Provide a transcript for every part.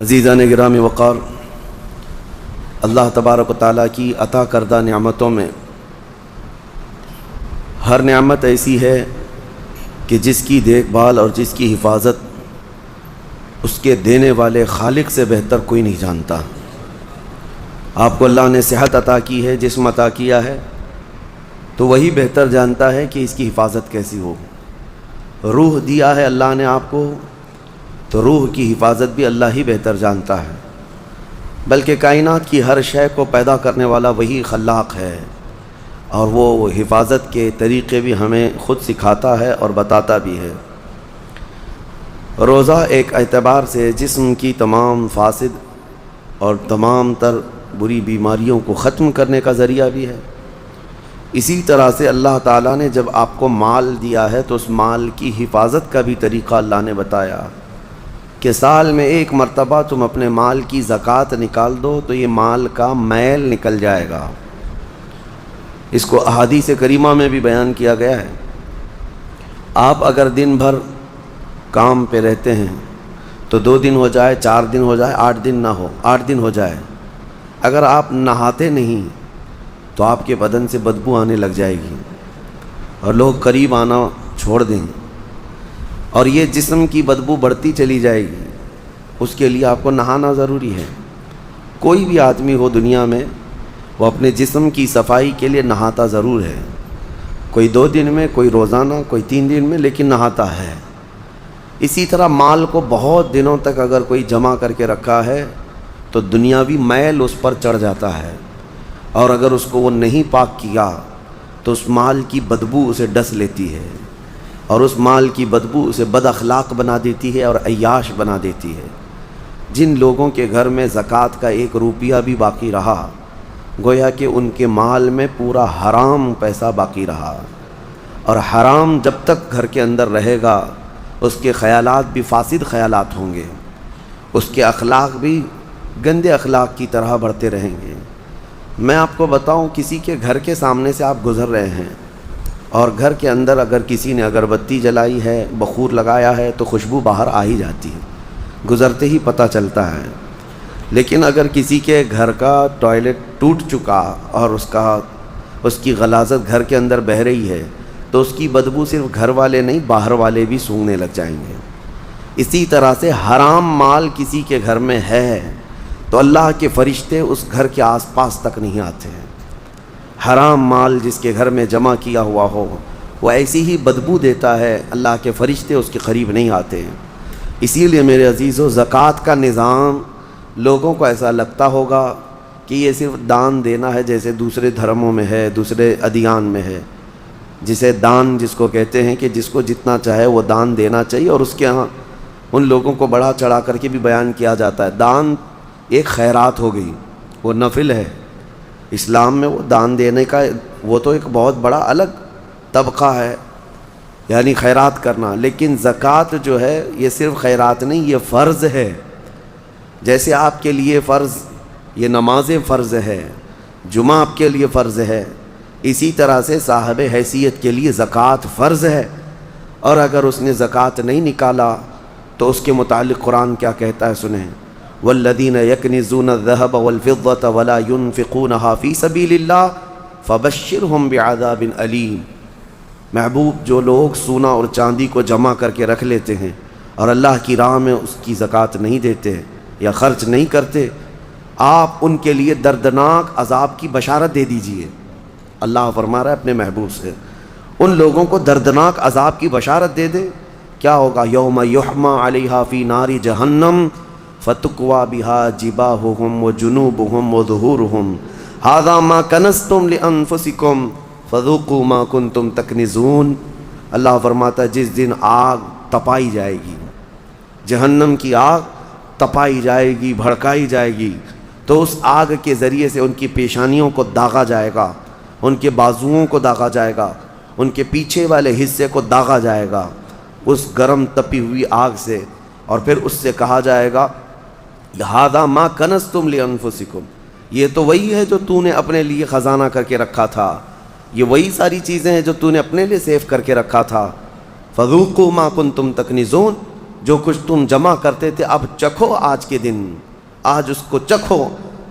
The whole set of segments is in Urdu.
عزیزان گرامی وقار، اللہ تبارک و تعالیٰ کی عطا کردہ نعمتوں میں ہر نعمت ایسی ہے کہ جس کی دیکھ بھال اور جس کی حفاظت اس کے دینے والے خالق سے بہتر کوئی نہیں جانتا۔ آپ کو اللہ نے صحت عطا کی ہے، جسم عطا کیا ہے، تو وہی بہتر جانتا ہے کہ اس کی حفاظت کیسی ہو۔ روح دیا ہے اللہ نے آپ کو، تو روح کی حفاظت بھی اللہ ہی بہتر جانتا ہے، بلکہ کائنات کی ہر شے کو پیدا کرنے والا وہی خلاق ہے، اور وہ حفاظت کے طریقے بھی ہمیں خود سکھاتا ہے اور بتاتا بھی ہے۔ روزہ ایک اعتبار سے جسم کی تمام فاسد اور تمام تر بری بیماریوں کو ختم کرنے کا ذریعہ بھی ہے۔ اسی طرح سے اللہ تعالیٰ نے جب آپ کو مال دیا ہے تو اس مال کی حفاظت کا بھی طریقہ اللہ نے بتایا کہ سال میں ایک مرتبہ تم اپنے مال کی زکوٰۃ نکال دو تو یہ مال کا میل نکل جائے گا۔ اس کو احادیث کریمہ میں بھی بیان کیا گیا ہے۔ آپ اگر دن بھر کام پہ رہتے ہیں تو 2 دن ہو جائے، 4 دن ہو جائے، 8 دن نہ ہو، 8 دن ہو جائے، اگر آپ نہاتے نہیں تو آپ کے بدن سے بدبو آنے لگ جائے گی اور لوگ قریب آنا چھوڑ دیں، اور یہ جسم کی بدبو بڑھتی چلی جائے گی۔ اس کے لیے آپ کو نہانا ضروری ہے۔ کوئی بھی آدمی ہو دنیا میں، وہ اپنے جسم کی صفائی کے لیے نہاتا ضرور ہے، کوئی 2 دن میں، کوئی روزانہ، کوئی 3 دن میں، لیکن نہاتا ہے۔ اسی طرح مال کو بہت دنوں تک اگر کوئی جمع کر کے رکھا ہے تو دنیاوی میل اس پر چڑھ جاتا ہے، اور اگر اس کو وہ نہیں پاک کیا تو اس مال کی بدبو اسے ڈس لیتی ہے، اور اس مال کی بدبو اسے بد اخلاق بنا دیتی ہے اور عیاش بنا دیتی ہے۔ جن لوگوں کے گھر میں زکوٰۃ کا 1 روپیہ بھی باقی رہا، گویا کہ ان کے مال میں پورا حرام پیسہ باقی رہا، اور حرام جب تک گھر کے اندر رہے گا اس کے خیالات بھی فاسد خیالات ہوں گے، اس کے اخلاق بھی گندے اخلاق کی طرح بڑھتے رہیں گے۔ میں آپ کو بتاؤں، کسی کے گھر کے سامنے سے آپ گزر رہے ہیں اور گھر کے اندر اگر کسی نے اگربتی جلائی ہے، بخور لگایا ہے، تو خوشبو باہر آ ہی جاتی ہے، گزرتے ہی پتہ چلتا ہے۔ لیکن اگر کسی کے گھر کا ٹوائلٹ ٹوٹ چکا اور اس کی غلاظت گھر کے اندر بہہ رہی ہے تو اس کی بدبو صرف گھر والے نہیں، باہر والے بھی سونگھنے لگ جائیں گے۔ اسی طرح سے حرام مال کسی کے گھر میں ہے تو اللہ کے فرشتے اس گھر کے آس پاس تک نہیں آتے ہیں۔ حرام مال جس کے گھر میں جمع کیا ہوا ہو وہ ایسی ہی بدبو دیتا ہے، اللہ کے فرشتے اس کے قریب نہیں آتے ہیں۔ اسی لیے میرے عزیزو، زکوٰۃ کا نظام لوگوں کو ایسا لگتا ہوگا کہ یہ صرف دان دینا ہے، جیسے دوسرے دھرموں میں ہے، دوسرے ادیان میں ہے، جسے دان جس کو کہتے ہیں کہ جس کو جتنا چاہے وہ دان دینا چاہیے، اور اس کے ہاں ان لوگوں کو بڑھا چڑھا کر کے بھی بیان کیا جاتا ہے۔ دان ایک خیرات ہو گئی، وہ نفل ہے۔ اسلام میں وہ دان دینے کا وہ تو ایک بہت بڑا الگ طبقہ ہے، یعنی خیرات کرنا۔ لیکن زکوٰۃ جو ہے یہ صرف خیرات نہیں، یہ فرض ہے۔ جیسے آپ کے لیے فرض یہ نماز فرض ہے، جمعہ آپ کے لیے فرض ہے، اسی طرح سے صاحب حیثیت کے لیے زکوٰۃ فرض ہے، اور اگر اس نے زکوٰۃ نہیں نکالا تو اس کے متعلق قرآن کیا کہتا ہے سنیں۔ والذین یکنزون الذهب والفضة ولا ينفقونها فی سبیل اللہ فبشرهم بعذاب علیم۔ محبوب، جو لوگ سونا اور چاندی کو جمع کر کے رکھ لیتے ہیں اور اللہ کی راہ میں اس کی زکوٰۃ نہیں دیتے یا خرچ نہیں کرتے، آپ ان کے لیے دردناک عذاب کی بشارت دے دیجئے۔ اللہ فرما رہا ہے اپنے محبوب سے، ان لوگوں کو دردناک عذاب کی بشارت دے دے۔ کیا ہوگا؟ یوم یحمى علیہا فی نار جہنم فتکوی بہا جباہہم وجنوبہم وظہورہم ھذا ما کنزتم لانفسکم فذوقوا ما کنتم تکنزون۔ اللہ فرماتا ہے جس دن آگ تپائی جائے گی، جہنم کی آگ تپائی جائے گی، بھڑکائی جائے گی، تو اس آگ کے ذریعے سے ان کی پیشانیوں کو داغا جائے گا، ان کے بازوؤں کو داغا جائے گا، ان کے پیچھے والے حصے کو داغا جائے گا اس گرم تپی ہوئی آگ سے، اور پھر اس سے کہا جائے گا ھذا ما کنزتم لانفسکم، یہ تو وہی ہے جو تو نے اپنے لیے خزانہ کر کے رکھا تھا، یہ وہی ساری چیزیں ہیں جو تو نے اپنے لیے سیف کر کے رکھا تھا۔ فذوقوا ما کنتم تکنزون، جو کچھ تم جمع کرتے تھے اب چکھو آج کے دن، آج اس کو چکھو،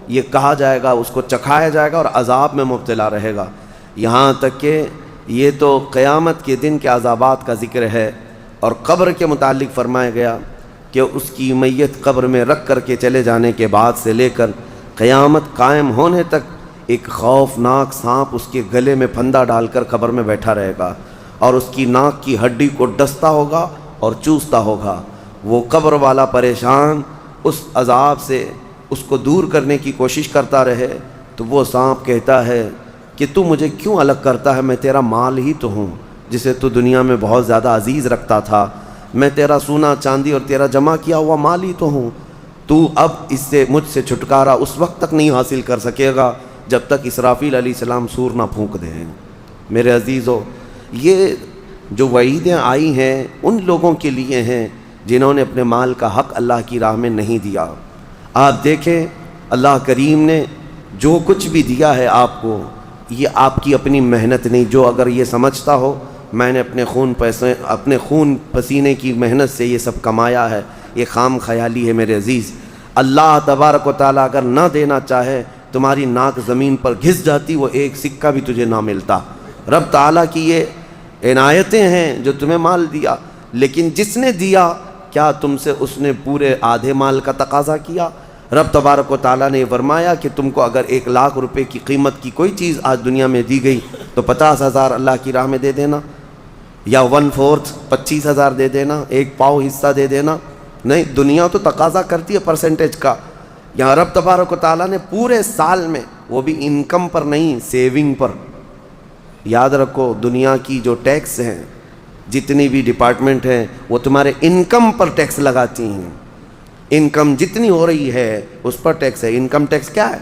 یہ کہا جائے گا، اس کو چکھایا جائے گا اور عذاب میں مبتلا رہے گا۔ یہاں تک کہ یہ تو قیامت کے دن کے عذابات کا ذکر ہے، اور قبر کے متعلق فرمایا گیا کہ اس کی میت قبر میں رکھ کر کے چلے جانے کے بعد سے لے کر قیامت قائم ہونے تک ایک خوفناک سانپ اس کے گلے میں پھندا ڈال کر قبر میں بیٹھا رہے گا، اور اس کی ناک کی ہڈی کو ڈستا ہوگا اور چوستا ہوگا۔ وہ قبر والا پریشان اس عذاب سے اس کو دور کرنے کی کوشش کرتا رہے، تو وہ سانپ کہتا ہے کہ تو مجھے کیوں الگ کرتا ہے، میں تیرا مال ہی تو ہوں جسے تو دنیا میں بہت زیادہ عزیز رکھتا تھا، میں تیرا سونا چاندی اور تیرا جمع کیا ہوا مال ہی تو ہوں، تو اب اس سے مجھ سے چھٹکارا اس وقت تک نہیں حاصل کر سکے گا جب تک اسرافیل علیہ السلام سور نہ پھونک دیں۔ میرے عزیزو، یہ جو وعیدیں آئی ہیں ان لوگوں کے لیے ہیں جنہوں نے اپنے مال کا حق اللہ کی راہ میں نہیں دیا۔ آپ دیکھیں اللہ کریم نے جو کچھ بھی دیا ہے آپ کو، یہ آپ کی اپنی محنت نہیں، جو اگر یہ سمجھتا ہو میں نے اپنے خون پسینے کی محنت سے یہ سب کمایا ہے، یہ خام خیالی ہے میرے عزیز۔ اللہ تبارک و تعالیٰ اگر نہ دینا چاہے تمہاری ناک زمین پر گھس جاتی، وہ ایک سکہ بھی تجھے نہ ملتا۔ رب تعالیٰ کی یہ عنایتیں ہیں جو تمہیں مال دیا، لیکن جس نے دیا کیا تم سے اس نے پورے آدھے مال کا تقاضا کیا؟ رب تبارک و تعالیٰ نے فرمایا کہ تم کو اگر 1,00,000 روپے کی قیمت کی کوئی چیز آج دنیا میں دی گئی تو 50,000 اللہ کی راہ میں دے دینا، یا 1/4 25,000 دے دینا، 1 پاؤ حصہ دے دینا۔ نہیں، دنیا تو تقاضا کرتی ہے پرسنٹیج کا۔ یہاں رب تبارک و تعالیٰ نے پورے سال میں، وہ بھی انکم پر نہیں، سیونگ پر۔ یاد رکھو دنیا کی جو ٹیکس ہیں، جتنی بھی ڈپارٹمنٹ ہیں، وہ تمہارے انکم پر ٹیکس لگاتی ہیں۔ انکم جتنی ہو رہی ہے اس پر ٹیکس ہے۔ انکم ٹیکس کیا ہے؟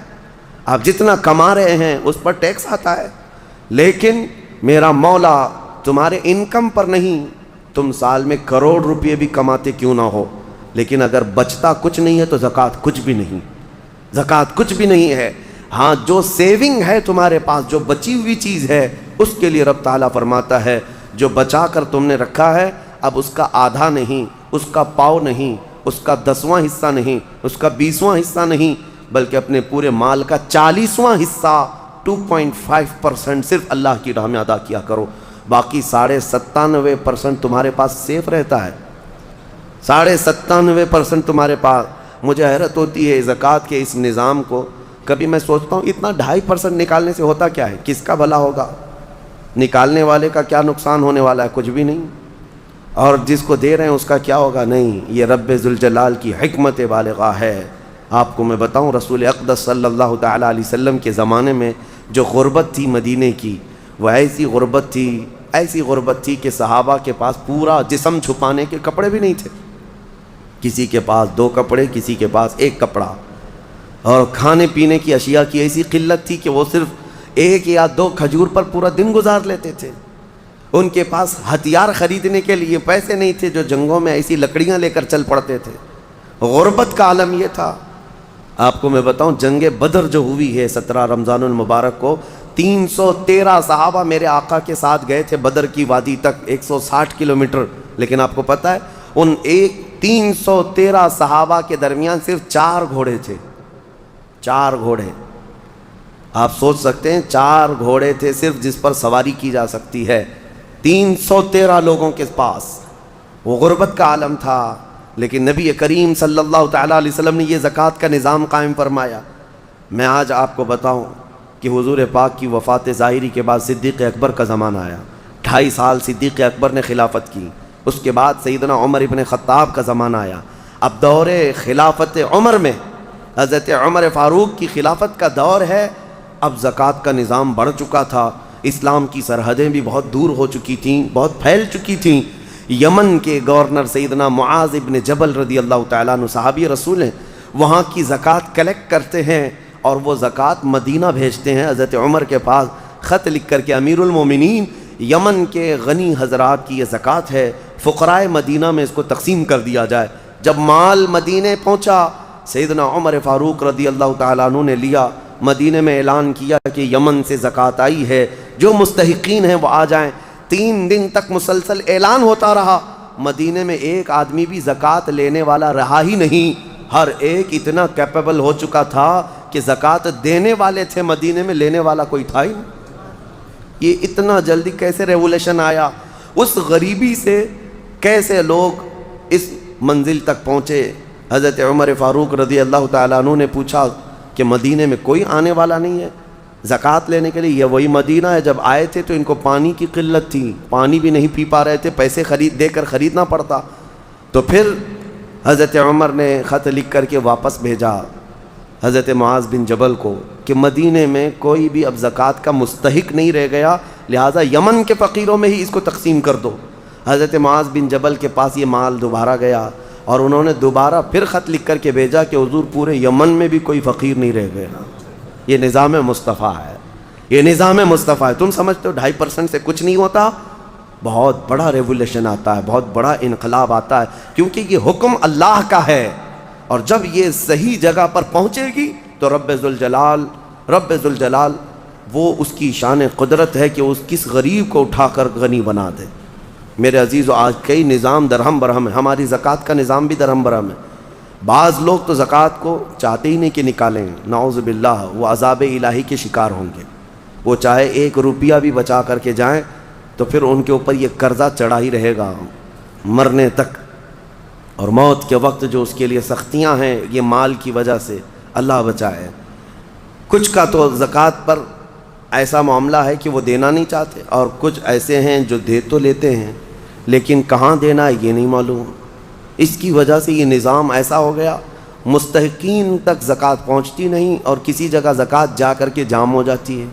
آپ جتنا کما رہے ہیں اس پر ٹیکس آتا ہے، لیکن میرا مولا تمہارے انکم پر نہیں۔ تم سال میں کروڑ روپے بھی کماتے کیوں نہ ہو، لیکن اگر بچتا کچھ نہیں ہے تو زکوٰۃ کچھ بھی نہیں، زکوٰۃ کچھ بھی نہیں ہے۔ ہاں، جو سیونگ ہے تمہارے پاس، جو بچی ہوئی چیز ہے، اس کے لیے رب تعالیٰ فرماتا ہے جو بچا کر تم نے رکھا ہے، اب اس کا آدھا نہیں، اس کا پاؤ نہیں، اس کا 10واں حصہ نہیں، اس کا 20واں حصہ نہیں، بلکہ اپنے پورے مال کا 40واں حصہ 2.5% صرف اللہ کی راہ میں ادا کیا کرو۔ باقی 97.5% تمہارے پاس سیف رہتا ہے، 97.5% تمہارے پاس۔ مجھے حیرت ہوتی ہے زکوٰۃ کے اس نظام کو، کبھی میں سوچتا ہوں اتنا 2.5% نکالنے سے ہوتا کیا ہے؟ کس کا بھلا ہوگا؟ نکالنے والے کا کیا نقصان ہونے والا ہے؟ کچھ بھی نہیں۔ اور جس کو دے رہے ہیں اس کا کیا ہوگا؟ نہیں۔ یہ رب ذوالجلال کی حکمت بالغہ ہے۔ آپ کو میں بتاؤں، رسول اقدس صلی اللہ تعالیٰ علیہ وسلم کے زمانے میں جو غربت تھی مدینے کی، وہ ایسی غربت تھی کہ صحابہ کے پاس پورا جسم چھپانے کے کپڑے بھی نہیں تھے۔ کسی کے پاس 2 کپڑے، کسی کے پاس 1 کپڑا، اور کھانے پینے کی اشیاء کی ایسی قلت تھی کہ وہ صرف 1 یا 2 کھجور پر پورا دن گزار لیتے تھے۔ ان کے پاس ہتھیار خریدنے کے لیے پیسے نہیں تھے، جو جنگوں میں ایسی لکڑیاں لے کر چل پڑتے تھے۔ غربت کا عالم یہ تھا۔ آپ کو میں بتاؤں، جنگ بدر جو ہوئی ہے 17 رمضان المبارک کو، 313 صحابہ میرے آقا کے ساتھ گئے تھے بدر کی وادی تک، 160 کلومیٹر۔ لیکن آپ کو پتہ ہے ان 313 صحابہ کے درمیان صرف 4 گھوڑے تھے، 4 گھوڑے۔ آپ سوچ سکتے ہیں 4 گھوڑے تھے صرف جس پر سواری کی جا سکتی ہے 313 لوگوں کے پاس۔ وہ غربت کا عالم تھا، لیکن نبی کریم صلی اللہ تعالیٰ علیہ وسلم نے یہ زکوٰۃ کا نظام قائم فرمایا۔ میں آج آپ کو بتاؤں کہ حضور پاک کی وفات ظاہری کے بعد صدیق اکبر کا زمانہ آیا، 2.5 سال صدیق اکبر نے خلافت کی۔ اس کے بعد سیدنا عمر ابن خطاب کا زمانہ آیا۔ اب دور خلافت عمر میں حضرت عمر فاروق کی خلافت کا دور ہے۔ اب زکوٰۃ کا نظام بڑھ چکا تھا، اسلام کی سرحدیں بھی بہت دور ہو چکی تھیں، بہت پھیل چکی تھیں۔ یمن کے گورنر سیدنا معاذ ابن جبل رضی اللہ تعالیٰ عنہ، صحابی رسول ہیں، وہاں کی زکوٰۃ کلیکٹ کرتے ہیں اور وہ زکوٰۃ مدینہ بھیجتے ہیں حضرت عمر کے پاس، خط لکھ کر کے، امیر المومنین، یمن کے غنی حضرات کی یہ زکوٰۃ ہے، فقرائے مدینہ میں اس کو تقسیم کر دیا جائے۔ جب مال مدینے پہنچا، سیدنا عمر فاروق رضی اللہ تعالیٰ عنہ نے لیا، مدینے میں اعلان کیا کہ یمن سے زکوٰۃ آئی ہے، جو مستحقین ہیں وہ آ جائیں۔ 3 دن تک مسلسل اعلان ہوتا رہا، مدینے میں ایک آدمی بھی زکوٰۃ لینے والا رہا ہی نہیں، ہر ایک اتنا کیپیبل ہو چکا تھا کہ زکوٰۃ دینے والے تھے، مدینے میں لینے والا کوئی تھا ہی نہیں۔ یہ اتنا جلدی کیسے ریولیوشن آیا؟ اس غریبی سے کیسے لوگ اس منزل تک پہنچے؟ حضرت عمر فاروق رضی اللہ تعالیٰ عنہ نے پوچھا کہ مدینے میں کوئی آنے والا نہیں ہے زکوٰۃ لینے کے لیے؟ یہ وہی مدینہ ہے جب آئے تھے تو ان کو پانی کی قلت تھی، پانی بھی نہیں پی پا رہے تھے، پیسے دے کر خریدنا پڑتا۔ تو پھر حضرت عمر نے خط لکھ کر کے واپس بھیجا حضرت معاذ بن جبل کو کہ مدینے میں کوئی بھی اب زکوٰۃ کا مستحق نہیں رہ گیا، لہٰذا یمن کے فقیروں میں ہی اس کو تقسیم کر دو۔ حضرت معاذ بن جبل کے پاس یہ مال دوبارہ گیا اور انہوں نے دوبارہ پھر خط لکھ کر کے بھیجا کہ حضور پورے یمن میں بھی کوئی فقیر نہیں رہ گیا۔ یہ نظام مصطفیٰ ہے، یہ نظام مصطفیٰ ہے۔ تم سمجھتے ہو 2.5% سے کچھ نہیں ہوتا؟ بہت بڑا ریولیوشن آتا ہے، بہت بڑا انقلاب آتا ہے، کیونکہ یہ حکم اللہ کا ہے، اور جب یہ صحیح جگہ پر پہنچے گی تو رب ذوالجلال وہ اس کی شان قدرت ہے کہ اس کس غریب کو اٹھا کر غنی بنا دے۔ میرے عزیزو، آج کئی نظام درہم برہم ہے، ہماری زکوٰۃ کا نظام بھی درہم برہم ہے۔ بعض لوگ تو زکوٰۃ کو چاہتے ہی نہیں کہ نکالیں، نعوذ باللہ، وہ عذاب الہی کے شکار ہوں گے۔ وہ چاہے 1 روپیہ بھی بچا کر کے جائیں تو پھر ان کے اوپر یہ قرضہ چڑھا ہی رہے گا مرنے تک، اور موت کے وقت جو اس کے لیے سختیاں ہیں یہ مال کی وجہ سے، اللہ بچائے۔ کچھ کا تو زکوٰۃ پر ایسا معاملہ ہے کہ وہ دینا نہیں چاہتے، اور کچھ ایسے ہیں جو دے تو لیتے ہیں لیکن کہاں دینا ہے یہ نہیں معلوم۔ اس کی وجہ سے یہ نظام ایسا ہو گیا، مستحقین تک زکوٰۃ پہنچتی نہیں، اور کسی جگہ زکوٰۃ جا کر کے جام ہو جاتی ہے،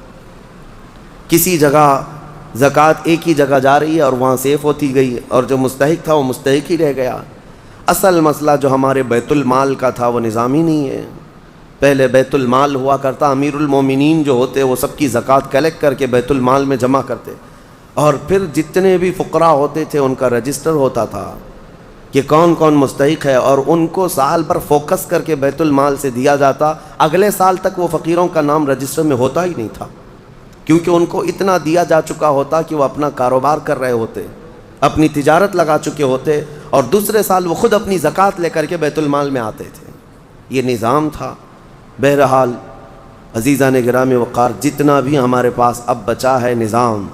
کسی جگہ زکوٰۃ ایک ہی جگہ جا رہی ہے اور وہاں سیف ہوتی گئی، اور جو مستحق تھا وہ مستحق ہی رہ گیا۔ اصل مسئلہ جو ہمارے بیت المال کا تھا وہ نظام ہی نہیں ہے۔ پہلے بیت المال ہوا کرتا، امیر المومنین جو ہوتے وہ سب کی زکوٰۃ کلیکٹ کر کے بیت المال میں جمع کرتے، اور پھر جتنے بھی فقراء ہوتے تھے ان کا رجسٹر ہوتا تھا کہ کون کون مستحق ہے، اور ان کو سال پر فوکس کر کے بیت المال سے دیا جاتا۔ اگلے سال تک وہ فقیروں کا نام رجسٹر میں ہوتا ہی نہیں تھا، کیونکہ ان کو اتنا دیا جا چکا ہوتا کہ وہ اپنا کاروبار کر رہے ہوتے، اپنی تجارت لگا چکے ہوتے، اور دوسرے سال وہ خود اپنی زکوٰۃ لے کر کے بیت المال میں آتے تھے۔ یہ نظام تھا۔ بہرحال عزیزان گرامی وقار، جتنا بھی ہمارے پاس اب بچا ہے نظام،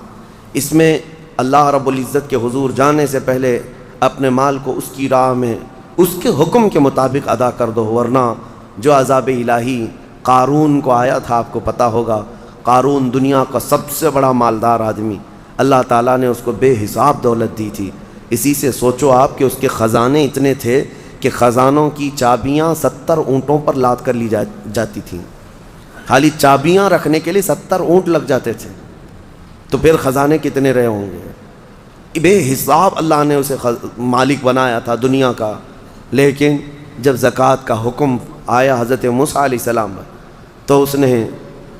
اس میں اللہ رب العزت کے حضور جانے سے پہلے اپنے مال کو اس کی راہ میں اس کے حکم کے مطابق ادا کر دو، ورنہ جو عذاب الہی قارون کو آیا تھا، آپ کو پتہ ہوگا، قارون دنیا کا سب سے بڑا مالدار آدمی، اللہ تعالیٰ نے اس کو بے حساب دولت دی تھی۔ اسی سے سوچو آپ کہ اس کے خزانے اتنے تھے کہ خزانوں کی چابیاں 70 اونٹوں پر لاد کر لی جاتی تھیں، خالی چابیاں رکھنے کے لیے 70 اونٹ لگ جاتے تھے، تو پھر خزانے کتنے رہے ہوں گے؟ بے حساب اللہ نے اسے مالک بنایا تھا دنیا کا۔ لیکن جب زکوٰۃ کا حکم آیا حضرت موسیٰ علیہ السلام پر، تو اس نے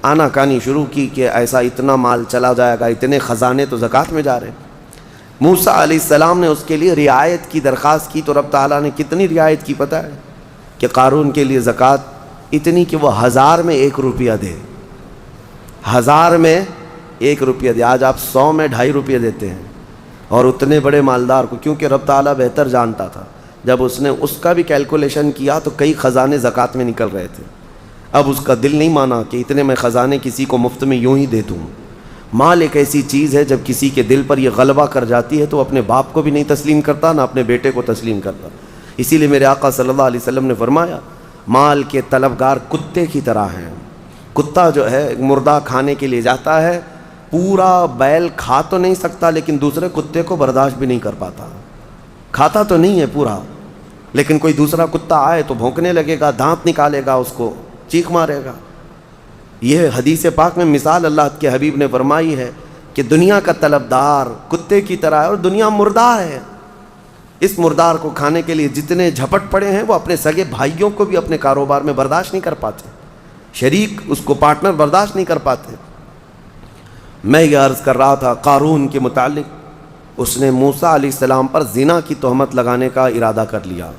آنا کانی شروع کی کہ ایسا اتنا مال چلا جائے گا، اتنے خزانے تو زکوٰۃ میں جا رہے ہیں۔ موسیٰ علیہ السلام نے اس کے لیے رعایت کی درخواست کی، تو رب تعالیٰ نے کتنی رعایت کی پتہ ہے؟ کہ قارون کے لیے زکوٰۃ اتنی کہ وہ 1000 میں 1 روپیہ دے، 1000 میں 1 روپیہ دے۔ آج آپ 100 میں 2.5 روپیہ دیتے ہیں، اور اتنے بڑے مالدار کو، کیونکہ رب تعالیٰ بہتر جانتا تھا، جب اس نے اس کا بھی کیلکولیشن کیا تو کئی خزانے زکوٰۃ میں نکل رہے تھے۔ اب اس کا دل نہیں مانا کہ اتنے میں خزانے کسی کو مفت میں یوں ہی دے دوں۔ مال ایک ایسی چیز ہے جب کسی کے دل پر یہ غلبہ کر جاتی ہے تو وہ اپنے باپ کو بھی نہیں تسلیم کرتا، نہ اپنے بیٹے کو تسلیم کرتا۔ اسی لیے میرے آقا صلی اللہ علیہ وسلم نے فرمایا، مال کے طلبگار کتے کی طرح ہیں۔ کتا جو ہے مردہ کھانے کے لیے جاتا ہے، پورا بیل کھا تو نہیں سکتا لیکن دوسرے کتے کو برداشت بھی نہیں کر پاتا، کھاتا تو نہیں ہے پورا، لیکن کوئی دوسرا کتا آئے تو بھونکنے لگے گا، دانت نکالے گا، اس کو چیخ مارے گا۔ یہ حدیث پاک میں مثال اللہ کے حبیب نے فرمائی ہے کہ دنیا کا طلبدار کتے کی طرح ہے، اور دنیا مردار ہے۔ اس مردار کو کھانے کے لیے جتنے جھپٹ پڑے ہیں وہ اپنے سگے بھائیوں کو بھی اپنے کاروبار میں برداشت نہیں کر پاتے، شریک اس کو پارٹنر برداشت نہیں کر پاتے۔ میں یہ عرض کر رہا تھا قارون کے متعلق، اس نے موسیٰ علیہ السلام پر زنا کی تہمت لگانے کا ارادہ کر لیا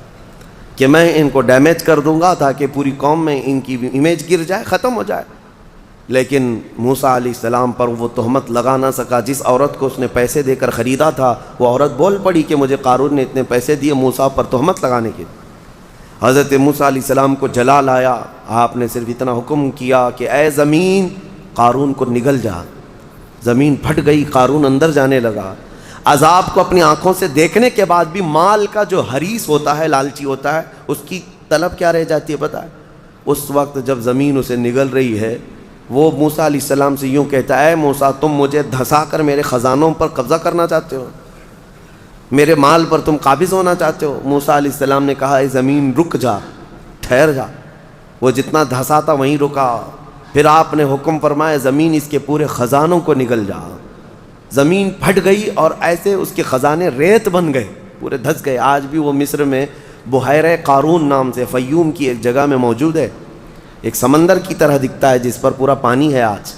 کہ میں ان کو ڈیمیج کر دوں گا تاکہ پوری قوم میں ان کی امیج گر جائے، ختم ہو جائے۔ لیکن موسیٰ علیہ السلام پر وہ تہمت لگا نہ سکا. جس عورت کو اس نے پیسے دے کر خریدا تھا وہ عورت بول پڑی کہ مجھے قارون نے اتنے پیسے دیے موسیٰ پر تہمت لگانے کے. حضرت موسیٰ علیہ السلام کو جلال آیا. آپ نے صرف اتنا حکم کیا کہ اے زمین قارون کو نگل جا. زمین پھٹ گئی, قارون اندر جانے لگا. عذاب کو اپنی آنکھوں سے دیکھنے کے بعد بھی مال کا جو حریص ہوتا ہے, لالچی ہوتا ہے, اس کی طلب کیا رہ جاتی ہے پتہ ہے؟ اس وقت جب زمین اسے نگل رہی ہے وہ موسیٰ علیہ السلام سے یوں کہتا ہے, اے موسیٰ تم مجھے دھسا کر میرے خزانوں پر قبضہ کرنا چاہتے ہو, میرے مال پر تم قابض ہونا چاہتے ہو؟ موسیٰ علیہ السلام نے کہا, اے زمین رک جا, ٹھہر جا. وہ جتنا دھسا تھا وہیں رکا. پھر آپ نے حکم فرمایا زمین اس کے پورے خزانوں کو نگل جا. زمین پھٹ گئی اور ایسے اس کے خزانے ریت بن گئے, پورے دھس گئے. آج بھی وہ مصر میں بحیرہ قارون نام سے فیوم کی ایک جگہ میں موجود ہے. ایک سمندر کی طرح دکھتا ہے جس پر پورا پانی ہے آج,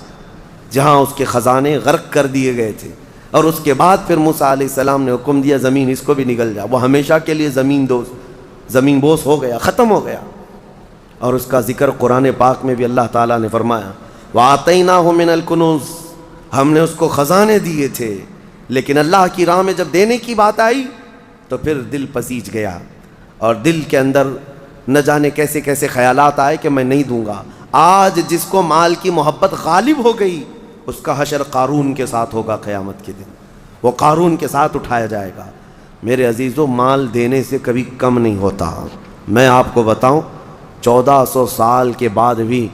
جہاں اس کے خزانے غرق کر دیے گئے تھے. اور اس کے بعد پھر موسیٰ علیہ السلام نے حکم دیا زمین اس کو بھی نگل جا. وہ ہمیشہ کے لیے زمین بوس ہو گیا, ختم ہو گیا. اور اس کا ذکر قرآن پاک میں بھی اللہ تعالیٰ نے فرمایا, وَآتَيْنَاهُ مِنَ الْكُنُوزِ, ہم نے اس کو خزانے دیے تھے. لیکن اللہ کی راہ میں جب دینے کی بات آئی تو پھر دل پسیج گیا, اور دل کے اندر نہ جانے کیسے کیسے خیالات آئے کہ میں نہیں دوں گا. آج جس کو مال کی محبت غالب ہو گئی اس کا حشر قارون کے ساتھ ہوگا قیامت کے دن. وہ قارون کے ساتھ اٹھایا جائے گا. میرے عزیزو, مال دینے سے کبھی کم نہیں ہوتا. میں آپ کو بتاؤں 1400 سال کے بعد بھی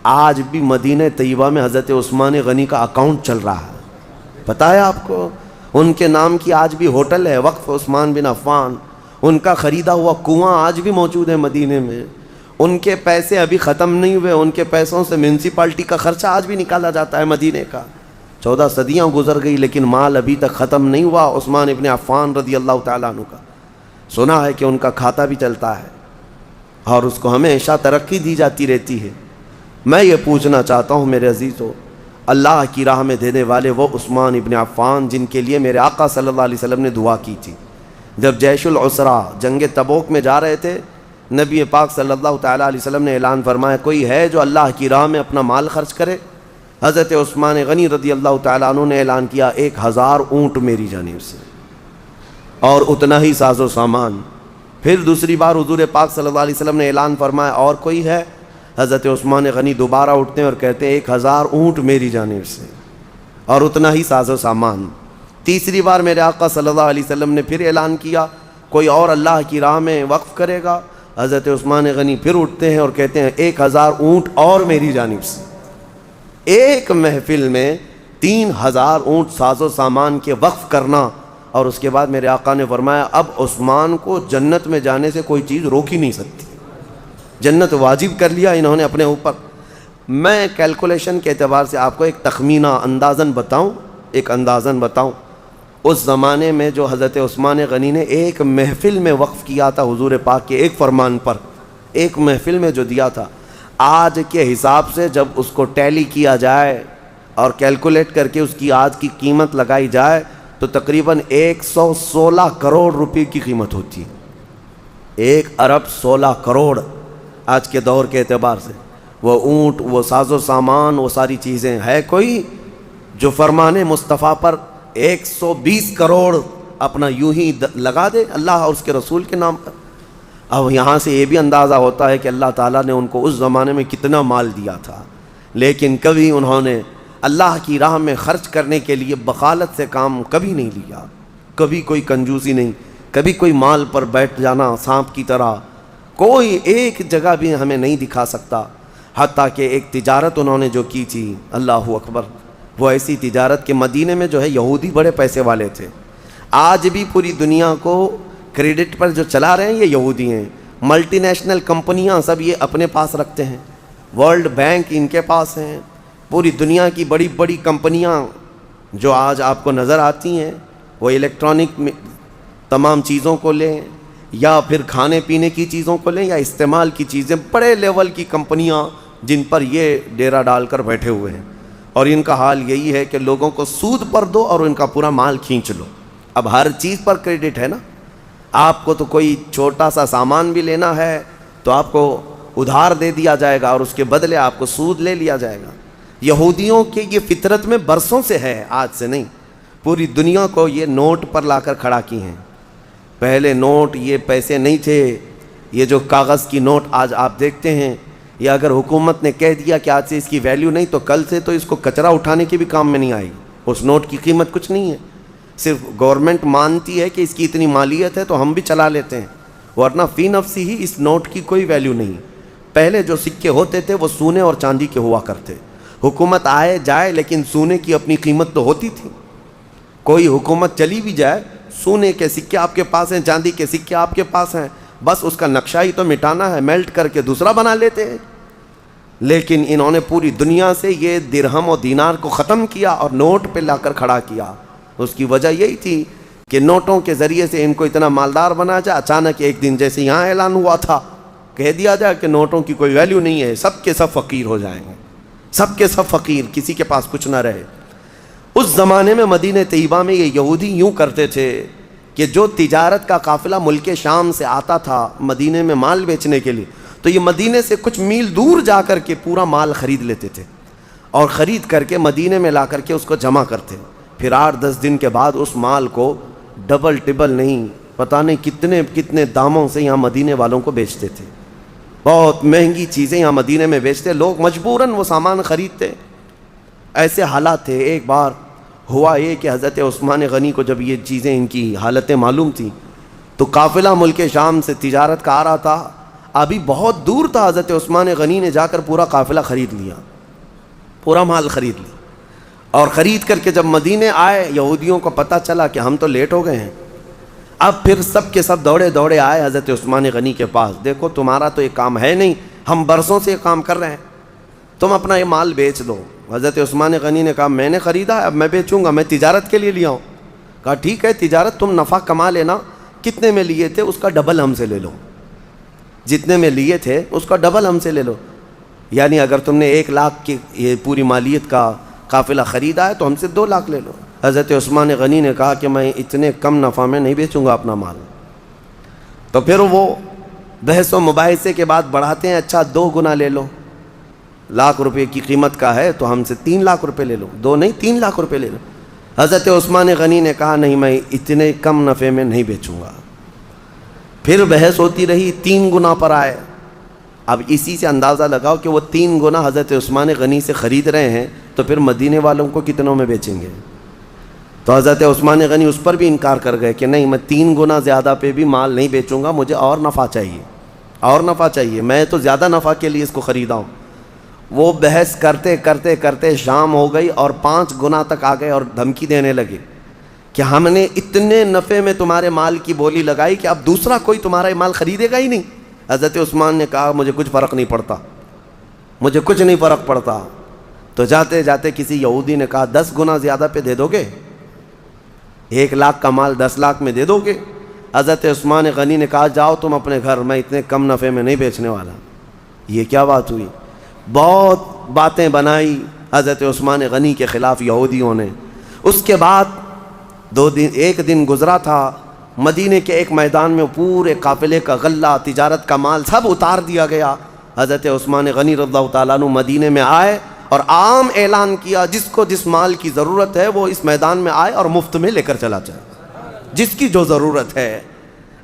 آج بھی مدینہ طیبہ میں حضرت عثمان غنی کا اکاؤنٹ چل رہا ہے. پتہ ہے آپ کو, ان کے نام کی آج بھی ہوٹل ہے, وقف عثمان بن عفان. ان کا خریدا ہوا کنواں آج بھی موجود ہے مدینے میں. ان کے پیسے ابھی ختم نہیں ہوئے, ان کے پیسوں سے میونسپلٹی کا خرچہ آج بھی نکالا جاتا ہے مدینے کا. 14 صدیاں گزر گئی لیکن مال ابھی تک ختم نہیں ہوا. عثمان ابن عفان رضی اللہ تعالیٰ عنہ کا سنا ہے کہ ان کا کھاتا بھی چلتا ہے اور اس کو ہمیشہ ترقی دی جاتی رہتی ہے. میں یہ پوچھنا چاہتا ہوں میرے عزیزو, اللہ کی راہ میں دینے والے وہ عثمان ابن عفان جن کے لیے میرے آقا صلی اللہ علیہ وسلم نے دعا کی تھی. جب جیش العسرہ جنگ تبوک میں جا رہے تھے, نبی پاک صلی اللہ تعالیٰ علیہ وسلم نے اعلان فرمایا, کوئی ہے جو اللہ کی راہ میں اپنا مال خرچ کرے؟ حضرت عثمان غنی رضی اللہ تعالیٰ عنہ نے اعلان کیا, 1000 اونٹ میری جانب سے اور اتنا ہی ساز و سامان. پھر دوسری بار حضور پاک صلی اللہ علیہ وسلم نے اعلان فرمایا, اور کوئی ہے؟ حضرت عثمان غنی دوبارہ اٹھتے ہیں اور کہتے ہیں 1000 اونٹ میری جانب سے اور اتنا ہی ساز و سامان. تیسری بار میرے آقا صلی اللہ علیہ وسلم نے پھر اعلان کیا, کوئی اور اللہ کی راہ میں وقف کرے گا؟ حضرت عثمان غنی پھر اٹھتے ہیں اور کہتے ہیں 1000 اونٹ اور میری جانب سے. ایک محفل میں 3000 اونٹ ساز و سامان کے وقف کرنا. اور اس کے بعد میرے آقا نے فرمایا, اب عثمان کو جنت میں جانے سے کوئی چیز روک ہی نہیں سکتی. جنت واجب کر لیا انہوں نے اپنے اوپر. میں کیلکولیشن کے اعتبار سے آپ کو ایک تخمینہ اندازاً بتاؤں. اس زمانے میں جو حضرت عثمان غنی نے ایک محفل میں وقف کیا تھا حضور پاک کے ایک فرمان پر, ایک محفل میں جو دیا تھا, آج کے حساب سے جب اس کو ٹیلی کیا جائے اور کیلکولیٹ کر کے اس کی آج کی قیمت لگائی جائے تو تقریباً 116 کروڑ روپے کی قیمت ہوتی ہے. 1 ارب 16 کروڑ آج کے دور کے اعتبار سے. وہ اونٹ, وہ ساز و سامان, وہ ساری چیزیں, ہے کوئی جو فرمان مصطفیٰ پر 120 کروڑ اپنا یوں ہی لگا دے اللہ اور اس کے رسول کے نام پر؟ اب یہاں سے یہ بھی اندازہ ہوتا ہے کہ اللہ تعالیٰ نے ان کو اس زمانے میں کتنا مال دیا تھا, لیکن کبھی انہوں نے اللہ کی راہ میں خرچ کرنے کے لیے بخالت سے کام کبھی نہیں لیا. کبھی کوئی کنجوسی نہیں, کبھی کوئی مال پر بیٹھ جانا سانپ کی طرح کوئی ایک جگہ بھی ہمیں نہیں دکھا سکتا. حتیٰ کہ ایک تجارت انہوں نے جو کی تھی, اللہ اکبر, وہ ایسی تجارت کہ مدینے میں جو ہے یہودی بڑے پیسے والے تھے. آج بھی پوری دنیا کو کریڈٹ پر جو چلا رہے ہیں یہ یہودی ہیں. ملٹی نیشنل کمپنیاں سب یہ اپنے پاس رکھتے ہیں, ورلڈ بینک ان کے پاس ہیں. پوری دنیا کی بڑی بڑی کمپنیاں جو آج آپ کو نظر آتی ہیں, وہ الیکٹرانک تمام چیزوں کو لیں یا پھر کھانے پینے کی چیزوں کو لیں یا استعمال کی چیزیں, بڑے لیول کی کمپنیاں جن پر یہ ڈیرا ڈال کر بیٹھے ہوئے ہیں. اور ان کا حال یہی ہے کہ لوگوں کو سود پر دو اور ان کا پورا مال کھینچ لو. اب ہر چیز پر کریڈٹ ہے نا. آپ کو تو کوئی چھوٹا سا سامان بھی لینا ہے تو آپ کو ادھار دے دیا جائے گا اور اس کے بدلے آپ کو سود لے لیا جائے گا. یہودیوں کے یہ فطرت میں برسوں سے ہے، آج سے نہیں، پوری دنیا کو یہ نوٹ پر لا کر کھڑا کی ہیں۔ پہلے نوٹ یہ پیسے نہیں تھے، یہ جو کاغذ کی نوٹ آج آپ دیکھتے ہیں، یہ اگر حکومت نے کہہ دیا کہ آج سے اس کی ویلیو نہیں تو کل سے تو اس کو کچرا اٹھانے کے بھی کام میں نہیں آئے گی، اس نوٹ کی قیمت کچھ نہیں ہے، صرف گورنمنٹ مانتی ہے کہ اس کی اتنی مالیت ہے تو ہم بھی چلا لیتے ہیں، ورنہ فی نفسی ہی اس نوٹ کی کوئی ویلیو نہیں۔ پہلے جو سکے ہوتے تھے وہ سونے اور چاندی کے ہوا کرتے، حکومت آئے جائے لیکن سونے کی اپنی قیمت تو ہوتی تھی، کوئی حکومت چلی بھی جائے سونے کے سکے آپ کے پاس ہیں، چاندی کے سکے آپ کے پاس ہیں، بس اس کا نقشہ ہی تو مٹانا ہے، میلٹ کر کے دوسرا بنا لیتے ہیں۔ لیکن انہوں نے پوری دنیا سے یہ درہم و دینار کو ختم کیا اور نوٹ پہ لا کر کھڑا کیا۔ اس کی وجہ یہی تھی کہ نوٹوں کے ذریعے سے ان کو اتنا مالدار بنا جائے، اچانک ایک دن جیسے یہاں اعلان ہوا تھا کہہ دیا جائے کہ نوٹوں کی کوئی ویلیو نہیں ہے، سب کے سب فقیر ہو جائیں گے، سب کے سب فقیر، کسی کے پاس کچھ نہ رہے۔ اس زمانے میں مدینہ طیبہ میں یہ یہودی یوں کرتے تھے کہ جو تجارت کا قافلہ ملک شام سے آتا تھا مدینے میں مال بیچنے کے لیے، تو یہ مدینے سے کچھ میل دور جا کر کے پورا مال خرید لیتے تھے اور خرید کر کے مدینے میں لا کر کے اس کو جمع کرتے، پھر 8-10 دن کے بعد اس مال کو ڈبل ٹبل نہیں پتہ نہیں کتنے کتنے داموں سے یہاں مدینے والوں کو بیچتے تھے، بہت مہنگی چیزیں یہاں مدینے میں بیچتے، لوگ مجبوراً وہ سامان خریدتے۔ ایسے حالات تھے۔ ایک بار ہوا یہ کہ حضرت عثمان غنی کو جب یہ چیزیں ان کی حالتیں معلوم تھیں تو قافلہ ملک شام سے تجارت کا آ رہا تھا، ابھی بہت دور تھا، حضرت عثمان غنی نے جا کر پورا قافلہ خرید لیا، پورا مال خرید لیا، اور خرید کر کے جب مدینے آئے یہودیوں کو پتہ چلا کہ ہم تو لیٹ ہو گئے ہیں، اب پھر سب کے سب دوڑے دوڑے آئے حضرت عثمان غنی کے پاس، دیکھو تمہارا تو یہ کام ہے نہیں، ہم برسوں سے یہ کام کر رہے ہیں، تم اپنا یہ مال بیچ دو۔ حضرت عثمان غنی نے کہا میں نے خریدا ہے، اب میں بیچوں گا، میں تجارت کے لیے لیا ہوں۔ کہا ٹھیک ہے تجارت، تم نفع کما لینا، کتنے میں لیے تھے اس کا ڈبل ہم سے لے لو، جتنے میں لیے تھے اس کا ڈبل ہم سے لے لو، یعنی اگر تم نے 1 لاکھ کی یہ پوری مالیت کا قافلہ خریدا ہے تو ہم سے 2 لاکھ لے لو۔ حضرت عثمان غنی نے کہا کہ میں اتنے کم نفع میں نہیں بیچوں گا اپنا مال، تو پھر وہ بحث و مباحثے کے بعد بڑھاتے ہیں، اچھا 2 گنا لے لو، 1 لاکھ روپے کی قیمت کا ہے تو ہم سے 3 لاکھ روپے لے لو، 2 نہیں 3 لاکھ روپے لے لو۔ حضرت عثمان غنی نے کہا نہیں میں اتنے کم نفع میں نہیں بیچوں گا، پھر بحث ہوتی رہی، 3 گنا پر آئے۔ اب اسی سے اندازہ لگاؤ کہ وہ 3 گنا حضرت عثمان غنی سے خرید رہے ہیں تو پھر مدینے والوں کو کتنوں میں بیچیں گے؟ تو حضرت عثمان غنی اس پر بھی انکار کر گئے کہ نہیں میں 3 گنا زیادہ پہ بھی مال نہیں بیچوں گا، مجھے اور نفع چاہیے، اور نفع چاہیے، میں تو زیادہ نفع کے لیے اس کو خریدا ہوں۔ وہ بحث کرتے کرتے کرتے شام ہو گئی اور 5 گنا تک آ گئے اور دھمکی دینے لگے کہ ہم نے اتنے نفع میں تمہارے مال کی بولی لگائی کہ اب دوسرا کوئی تمہارا مال خریدے گا ہی نہیں۔ حضرت عثمان نے کہا مجھے کچھ فرق نہیں پڑتا، مجھے کچھ نہیں فرق پڑتا۔ تو جاتے جاتے کسی یہودی نے کہا 10 گنا زیادہ پہ دے دو گے؟ 1 لاکھ کا مال 10 لاکھ میں دے دو گے؟ حضرت عثمان غنی نے کہا جاؤ تم اپنے گھر، میں اتنے کم نفع میں نہیں بیچنے والا۔ یہ کیا بات ہوئی؟ بہت باتیں بنائی حضرت عثمان غنی کے خلاف یہودیوں نے۔ اس کے بعد 1 دن گزرا تھا، مدینے کے ایک میدان میں پورے قافلے کا غلہ، تجارت کا مال سب اتار دیا گیا۔ حضرت عثمان غنی رضی اللہ تعالیٰ عنہ مدینے میں آئے اور عام اعلان کیا جس کو جس مال کی ضرورت ہے وہ اس میدان میں آئے اور مفت میں لے کر چلا جائے، جس کی جو ضرورت ہے۔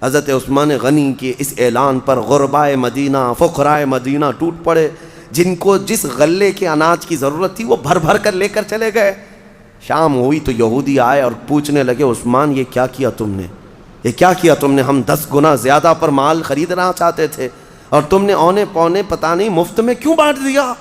حضرت عثمان غنی کے اس اعلان پر غربائے مدینہ، فقرائے مدینہ ٹوٹ پڑے، جن کو جس غلے کے اناج کی ضرورت تھی وہ بھر بھر کر لے کر چلے گئے۔ شام ہوئی تو یہودی آئے اور پوچھنے لگے عثمان یہ کیا کیا تم نے، یہ کیا کیا تم نے؟ ہم 10 گنا زیادہ پر مال خریدنا چاہتے تھے اور تم نے اونے پونے پتہ نہیں مفت میں کیوں بانٹ دیا؟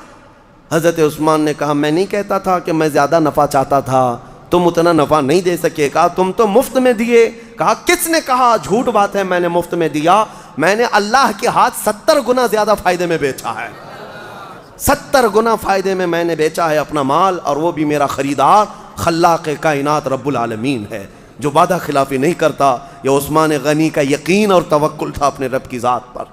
حضرت عثمان نے کہا میں نہیں کہتا تھا کہ میں زیادہ نفع چاہتا تھا، تم اتنا نفع نہیں دے سکے، کہا تم تو مفت میں دیے۔ کہا کس نے کہا؟ جھوٹ بات ہے، میں نے مفت میں دیا، میں نے اللہ کے ہاتھ 70 گنا زیادہ فائدے میں بیچا ہے، 70 گنا فائدے میں نے بیچا ہے اپنا مال، اور وہ بھی میرا خریدار خلاق کائنات رب العالمین ہے جو وعدہ خلافی نہیں کرتا۔ یہ عثمان غنی کا یقین اور توکل تھا اپنے رب کی ذات پر،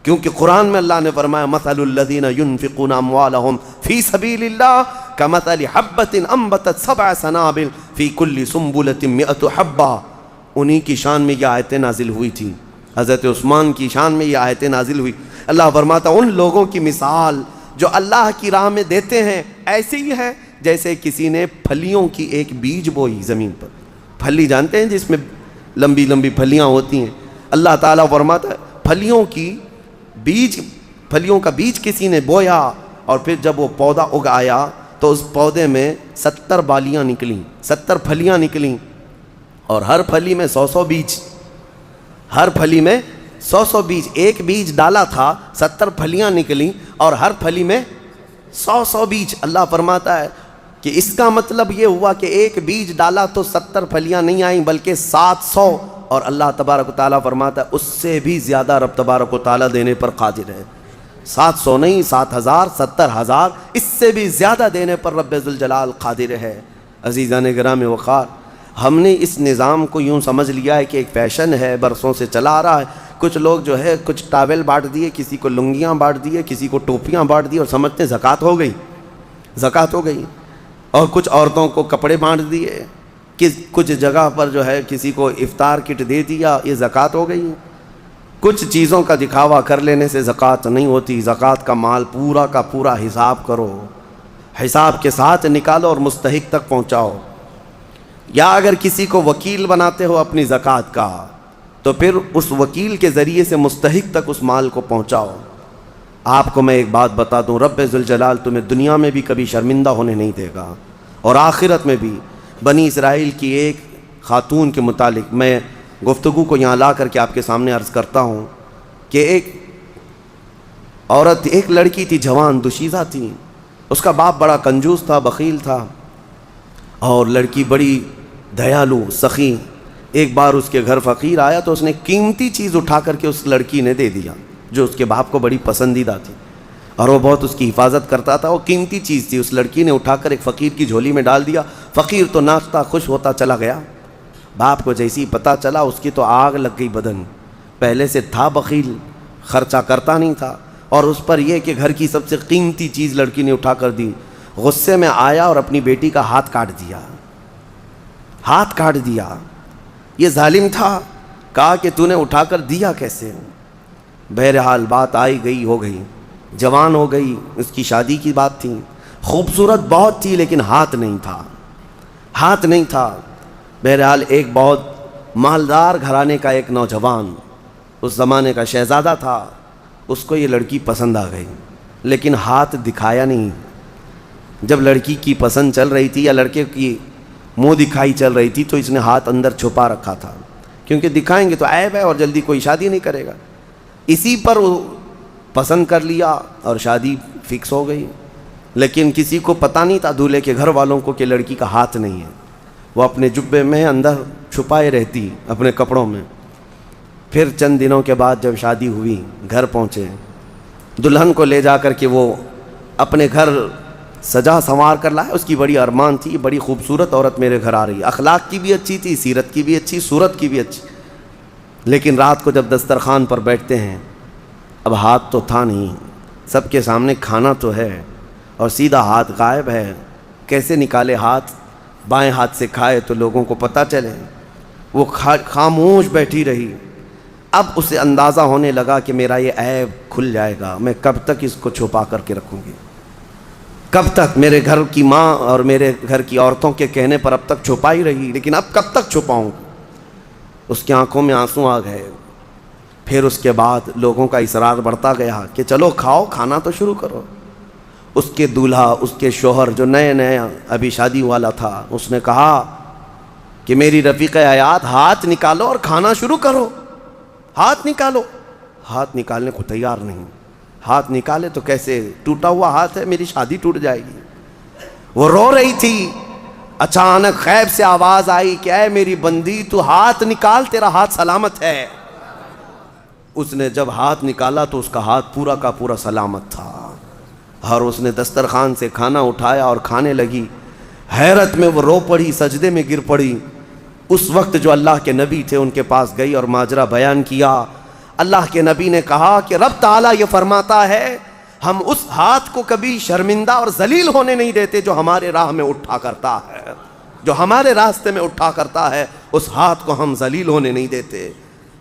کیونکہ قرآن میں اللہ نے فرمایا مثل الذین ينفقون اموالهم فی سبیل اللہ کمثل حبۃ انبتت 7 سنابل فی کل سنبلۃ 100 حبہ۔ انہی کی شان میں یہ آیتیں نازل ہوئی تھی، حضرت عثمان کی شان میں یہ آیتیں نازل ہوئی۔ اللہ فرماتا ان لوگوں کی مثال جو اللہ کی راہ میں دیتے ہیں ایسے ہی ہے جیسے کسی نے پھلیوں کی ایک بیج بوئی زمین پر. پھلی جانتے ہیں جس میں لمبی لمبی پھلیاں ہوتی ہیں. اللہ تعالیٰ فرماتا ہے پھلیوں کا بیج کسی نے بویا اور پھر جب وہ پودا اگایا تو اس پودے میں 70 بالیاں نکلیں، 70 پھلیاں نکلیں، اور ہر پھلی میں 100 بیج. ہر پھلی میں 100 بیج. ایک بیج ڈالا تھا، 70 پھلیاں نکلیں اور ہر پھلی میں 100 بیج. اللہ فرماتا ہے کہ اس کا مطلب یہ ہوا کہ ایک بیج ڈالا تو 70 پھلیاں نہیں آئیں بلکہ 700. اور اللہ تبارک و تعالیٰ فرماتا ہے اس سے بھی زیادہ رب تبارک و تعالیٰ دینے پر قادر ہے. 700 نہیں، 7000، 70,000، اس سے بھی زیادہ دینے پر رب ذوالجلال قادر ہے. عزیزان گرامی وقار، ہم نے اس نظام کو یوں سمجھ لیا ہے کہ ایک فیشن ہے، برسوں سے چلا آ رہا ہے. کچھ لوگ جو ہے کچھ ٹاول بانٹ دیے، کسی کو لنگیاں بانٹ دیے، کسی کو ٹوپیاں بانٹ دی اور سمجھتے ہیں زکوٰۃ ہو گئی، زکوٰۃ ہو گئی. اور کچھ عورتوں کو کپڑے بانٹ دیے، کچھ جگہ پر جو ہے کسی کو افطار کٹ دے دیا، یہ زکوٰۃ ہو گئی. کچھ چیزوں کا دکھاوا کر لینے سے زکوٰۃ نہیں ہوتی. زکوٰۃ کا مال پورا کا پورا حساب کرو، حساب کے ساتھ نکالو اور مستحق تک پہنچاؤ. یا اگر کسی کو وکیل بناتے ہو اپنی زکوٰۃ کا تو پھر اس وکیل کے ذریعے سے مستحق تک اس مال کو پہنچاؤ. آپ کو میں ایک بات بتا دوں، رب ذوالجلال تمہیں دنیا میں بھی کبھی شرمندہ ہونے نہیں دے گا اور آخرت میں بھی. بنی اسرائیل کی ایک خاتون کے متعلق میں گفتگو کو یہاں لا کر کے آپ کے سامنے عرض کرتا ہوں کہ ایک عورت، ایک لڑکی تھی، جوان دوشیزہ تھی. اس کا باپ بڑا کنجوس تھا، بخیل تھا، اور لڑکی بڑی دیالو سخی. ایک بار اس کے گھر فقیر آیا تو اس نے قیمتی چیز اٹھا کر کے اس لڑکی نے دے دیا جو اس کے باپ کو بڑی پسندیدہ تھی اور وہ بہت اس کی حفاظت کرتا تھا. وہ قیمتی چیز تھی، اس لڑکی نے اٹھا کر ایک فقیر کی جھولی میں ڈال دیا. فقیر تو ناچتا خوش ہوتا چلا گیا. باپ کو جیسی پتہ چلا اس کی تو آگ لگ گئی بدن. پہلے سے تھا بخیل، خرچہ کرتا نہیں تھا، اور اس پر یہ کہ گھر کی سب سے قیمتی چیز لڑکی نے اٹھا کر دی. غصے میں آیا اور اپنی بیٹی کا ہاتھ کاٹ دیا. ہاتھ کاٹ دیا. یہ ظالم تھا. کہا کہ تو نے اٹھا کر دیا کیسے؟ بہرحال بات آئی گئی ہو گئی، جوان ہو گئی. اس کی شادی کی بات تھی، خوبصورت بہت تھی لیکن ہاتھ نہیں تھا، ہاتھ نہیں تھا. بہرحال ایک بہت مالدار گھرانے کا ایک نوجوان، اس زمانے کا شہزادہ تھا، اس کو یہ لڑکی پسند آ گئی لیکن ہاتھ دکھایا نہیں. جب لڑکی کی پسند چل رہی تھی یا لڑکے کی منہ دکھائی چل رہی تھی تو اس نے ہاتھ اندر چھپا رکھا تھا، کیونکہ دکھائیں گے تو عیب ہے اور جلدی کوئی شادی نہیں کرے گا. اسی پر وہ پسند کر لیا اور شادی فکس ہو گئی. لیکن کسی کو پتہ نہیں تھا، دولہے کے گھر والوں کو، کہ لڑکی کا ہاتھ نہیں ہے. وہ اپنے جبے میں اندر چھپائے رہتی اپنے کپڑوں میں. پھر چند دنوں کے بعد جب شادی ہوئی، گھر پہنچے، دلہن کو لے جا کر کے وہ اپنے گھر سجا سنوار کر لائے. اس کی بڑی ارمان تھی، بڑی خوبصورت عورت میرے گھر آ رہی ہے. اخلاق کی بھی اچھی تھی، سیرت کی بھی اچھی، صورت کی بھی اچھی. لیکن رات کو جب دسترخوان پر بیٹھتے ہیں، اب ہاتھ تو تھا نہیں، سب کے سامنے کھانا تو ہے اور سیدھا ہاتھ غائب ہے. کیسے نکالے ہاتھ؟ بائیں ہاتھ سے کھائے تو لوگوں کو پتہ چلے. وہ خاموش بیٹھی رہی. اب اسے اندازہ ہونے لگا کہ میرا یہ عیب کھل جائے گا، میں کب تک اس کو چھپا کر کے رکھوں گی؟ کب تک؟ میرے گھر کی ماں اور میرے گھر کی عورتوں کے کہنے پر اب تک چھپائی رہی، لیکن اب کب تک چھپاؤں؟ اس کی آنکھوں میں آنسو آ گئے. پھر اس کے بعد لوگوں کا اصرار بڑھتا گیا کہ چلو کھاؤ، کھانا تو شروع کرو. اس کے دولہا، اس کے شوہر جو نئے نئے ابھی شادی والا تھا، اس نے کہا کہ میری رفیق حیات، ہاتھ نکالو اور کھانا شروع کرو. ہاتھ نکالو. ہاتھ نکالنے کو تیار نہیں. ہاتھ نکالے تو کیسے؟ ٹوٹا ہوا ہاتھ ہے، میری شادی ٹوٹ جائے گی. وہ رو رہی تھی. اچانک غیب سے آواز آئی کہ اے میری بندی، تو ہاتھ نکال، تیرا ہاتھ سلامت ہے. اس نے جب ہاتھ نکالا تو اس کا ہاتھ پورا کا پورا سلامت تھا، اور اس نے دسترخوان سے کھانا اٹھایا اور کھانے لگی. حیرت میں وہ رو پڑی، سجدے میں گر پڑی. اس وقت جو اللہ کے نبی تھے ان کے پاس گئی اور ماجرا بیان کیا. اللہ کے نبی نے کہا کہ رب تعالیٰ یہ فرماتا ہے ہم اس ہاتھ کو کبھی شرمندہ اور ذلیل ہونے نہیں دیتے جو ہمارے راہ میں اٹھا کرتا ہے، جو ہمارے راستے میں اٹھا کرتا ہے، اس ہاتھ کو ہم ذلیل ہونے نہیں دیتے.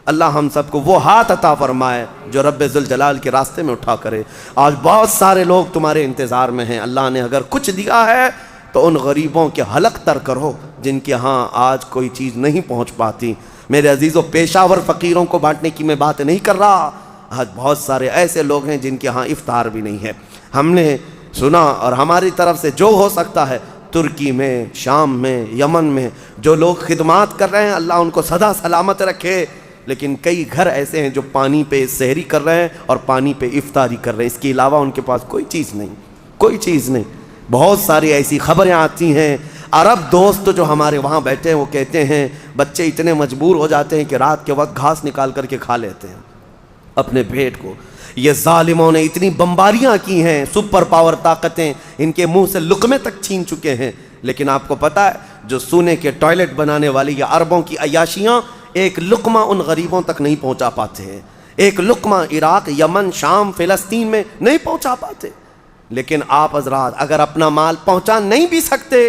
اللہ ہم سب کو وہ ہاتھ عطا فرمائے جو رب ذوالجلال کے راستے میں اٹھا کرے۔ آج بہت سارے لوگ تمہارے انتظار میں ہیں، اللہ نے اگر کچھ دیا ہے تو ان غریبوں کے حلق تر کرو جن کے ہاں آج کوئی چیز نہیں پہنچ پاتی۔ میرے عزیزوں، پیشہ ور فقیروں کو بانٹنے کی میں بات نہیں کر رہا، آج بہت سارے ایسے لوگ ہیں جن کے ہاں افطار بھی نہیں ہے۔ ہم نے سنا اور ہماری طرف سے جو ہو سکتا ہے، ترکی میں، شام میں، یمن میں جو لوگ خدمات کر رہے ہیں، اللہ ان کو سدا سلامت رکھے۔ لیکن کئی گھر ایسے ہیں جو پانی پہ سحری کر رہے ہیں اور پانی پہ افطاری کر رہے ہیں، اس کے علاوہ ان کے پاس کوئی چیز نہیں، کوئی چیز نہیں۔ بہت ساری ایسی خبریں آتی ہیں، عرب دوست جو ہمارے وہاں بیٹھے ہیں وہ کہتے ہیں بچے اتنے مجبور ہو جاتے ہیں کہ رات کے وقت گھاس نکال کر کے کھا لیتے ہیں اپنے پیٹ کو۔ یہ ظالموں نے اتنی بمباریاں کی ہیں، سپر پاور طاقتیں ان کے منہ سے لقمے تک چھین چکے ہیں، لیکن آپ کو پتہ ہے جو سونے کے ٹوائلٹ بنانے والی یا عربوں کی عیاشیاں ایک لقمہ ان غریبوں تک نہیں پہنچا پاتے ہیں، ایک لقمہ عراق، یمن، شام، فلسطین میں نہیں پہنچا پاتے۔ لیکن آپ حضرات اگر اپنا مال پہنچا نہیں بھی سکتے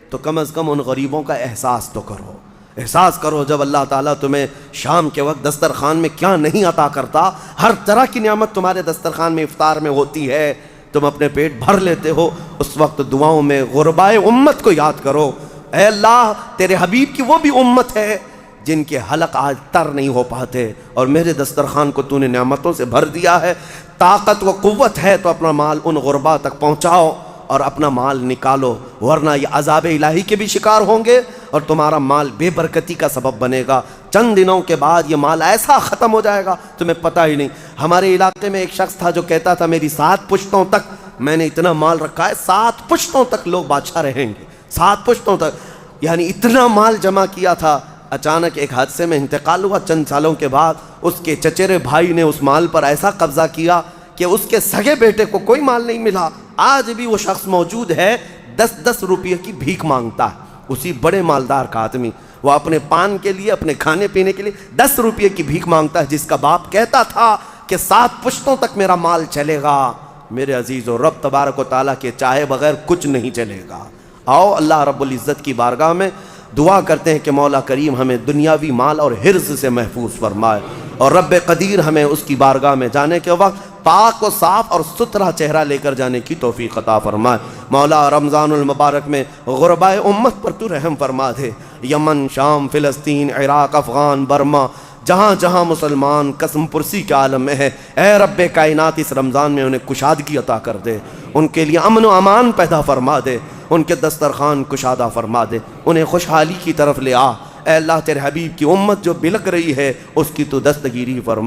تو کم از کم ان غریبوں کا احساس تو کرو، احساس کرو۔ جب اللہ تعالیٰ تمہیں شام کے وقت دسترخوان میں کیا نہیں عطا کرتا، ہر طرح کی نعمت تمہارے دسترخوان میں افطار میں ہوتی ہے، تم اپنے پیٹ بھر لیتے ہو، اس وقت دعاؤں میں غربائے امت کو یاد کرو۔ اے اللہ، تیرے حبیب کی وہ بھی امت ہے جن کے حلق آج تر نہیں ہو پاتے، اور میرے دسترخوان کو تو نے نعمتوں سے بھر دیا ہے، طاقت و قوت ہے تو اپنا مال ان غربا تک پہنچاؤ اور اپنا مال نکالو، ورنہ یہ عذاب الہی کے بھی شکار ہوں گے اور تمہارا مال بے برکتی کا سبب بنے گا۔ چند دنوں کے بعد یہ مال ایسا ختم ہو جائے گا تمہیں پتہ ہی نہیں۔ ہمارے علاقے میں ایک شخص تھا جو کہتا تھا میری 7 پشتوں تک میں نے اتنا مال رکھا ہے، 7 پشتوں تک لوگ بادشاہ رہیں گے، 7 پشتوں تک، یعنی اتنا مال جمع کیا تھا۔ اچانک ایک حادثے میں انتقال ہوا، چند سالوں کے بعد اس کے چچیرے بھائی نے اس مال پر ایسا قبضہ کیا کہ اس کے سگے بیٹے کو کوئی مال نہیں ملا۔ آج بھی وہ شخص موجود ہے، 10-10 روپے کی بھیک مانگتا ہے، اسی بڑے مالدار کا آدمی، وہ اپنے پان کے لیے، اپنے کھانے پینے کے لیے 10 روپے کی بھیک مانگتا ہے، جس کا باپ کہتا تھا کہ 7 پشتوں تک میرا مال چلے گا۔ میرے عزیزو، رب تبارک و تعالیٰ کے چاہے بغیر کچھ نہیں چلے گا۔ آؤ اللہ رب العزت کی بارگاہ میں دعا کرتے ہیں کہ مولا کریم ہمیں دنیاوی مال اور حرص سے محفوظ فرمائے، اور رب قدیر ہمیں اس کی بارگاہ میں جانے کے وقت پاک و صاف اور ستھرا چہرہ لے کر جانے کی توفیق عطا فرمائے۔ مولا رمضان المبارک میں غربائے امت پر تو رحم فرما دے، یمن، شام، فلسطین، عراق، افغان، برما، جہاں جہاں مسلمان قسم پرسی کے عالم میں ہے، اے رب کائنات اس رمضان میں انہیں کشادگی عطا کر دے، ان کے لیے امن و امان پیدا فرما دے، ان کے دسترخوان کشادہ فرما دے، انہیں خوشحالی کی طرف لے آ۔ اے اللہ، تیرے حبیب کی امت جو بلک رہی ہے اس کی تو دستگیری فرما۔